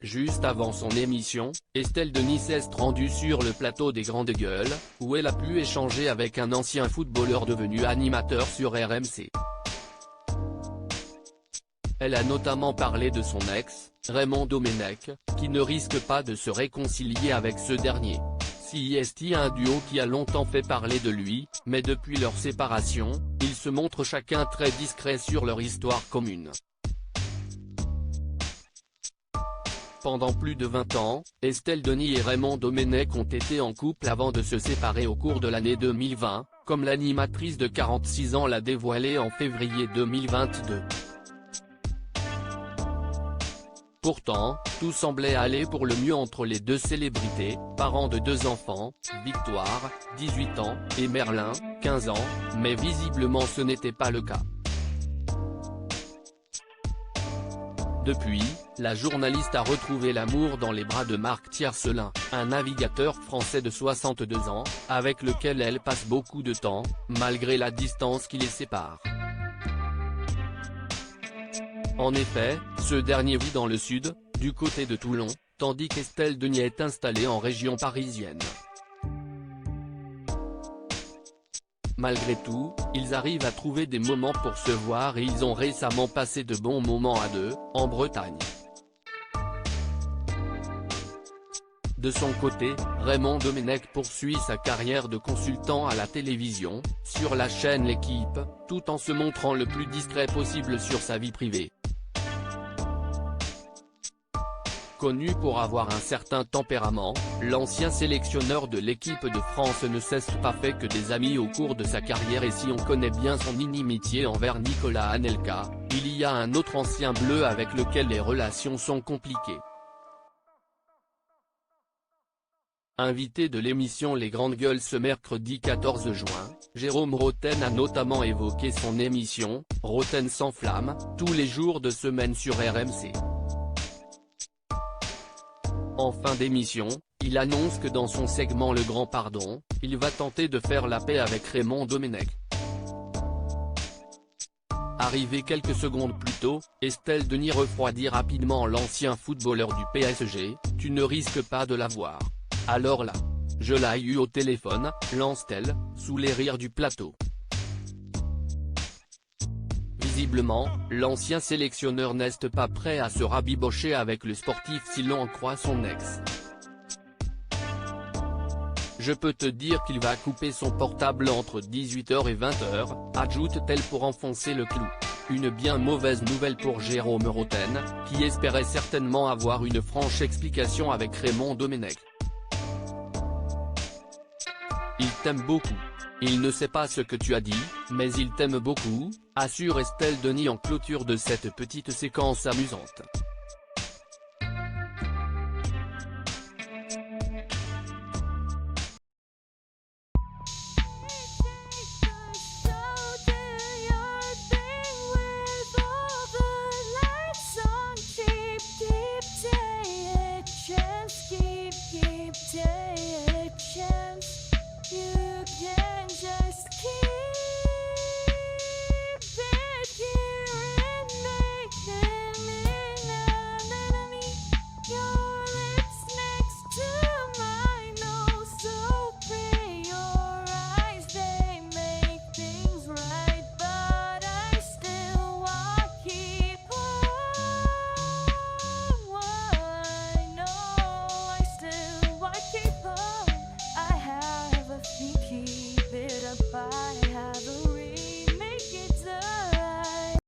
Juste avant son émission, Estelle Denis s'est rendue sur le plateau des Grandes Gueules, où elle a pu échanger avec un ancien footballeur devenu animateur sur RMC. Elle a notamment parlé de son ex, Raymond Domenech, qui ne risque pas de se réconcilier avec ce dernier. C'est un duo qui a longtemps fait parler de lui, mais depuis leur séparation, ils se montrent chacun très discrets sur leur histoire commune. Pendant plus de 20 ans, Estelle Denis et Raymond Domenech ont été en couple avant de se séparer au cours de l'année 2020, comme l'animatrice de 46 ans l'a dévoilé en février 2022. Pourtant, tout semblait aller pour le mieux entre les deux célébrités, parents de 2 enfants, Victoire, 18 ans, et Merlin, 15 ans, mais visiblement ce n'était pas le cas. Depuis, la journaliste a retrouvé l'amour dans les bras de Marc Tiercelin, un navigateur français de 62 ans, avec lequel elle passe beaucoup de temps, malgré la distance qui les sépare. En effet, ce dernier vit dans le sud, du côté de Toulon, tandis qu'Estelle Denis est installée en région parisienne. Malgré tout, ils arrivent à trouver des moments pour se voir et ils ont récemment passé de bons moments à deux, en Bretagne. De son côté, Raymond Domenech poursuit sa carrière de consultant à la télévision, sur la chaîne L'Équipe, tout en se montrant le plus discret possible sur sa vie privée. Connu pour avoir un certain tempérament, l'ancien sélectionneur de l'équipe de France ne cesse pas fait que des amis au cours de sa carrière et si on connaît bien son inimitié envers Nicolas Anelka, il y a un autre ancien bleu avec lequel les relations sont compliquées. Invité de l'émission Les Grandes Gueules ce mercredi 14 juin, Jérôme Rotten a notamment évoqué son émission, Rotten sans flamme, tous les jours de semaine sur RMC. En fin d'émission, il annonce que dans son segment Le Grand Pardon, il va tenter de faire la paix avec Raymond Domenech. Arrivé quelques secondes plus tôt, Estelle Denis refroidit rapidement l'ancien footballeur du PSG, « Tu ne risques pas de la voir. Alors là, je l'ai eu au téléphone », lance-t-elle, sous les rires du plateau. Visiblement, l'ancien sélectionneur n'est pas prêt à se rabibocher avec le sportif si l'on en croit son ex. Je peux te dire qu'il va couper son portable entre 18h et 20h, ajoute-t-elle pour enfoncer le clou. Une bien mauvaise nouvelle pour Jérôme Rotten, qui espérait certainement avoir une franche explication avec Raymond Domenech. Il t'aime beaucoup. Il ne sait pas ce que tu as dit, mais il t'aime beaucoup, assure Estelle Denis en clôture de cette petite séquence amusante.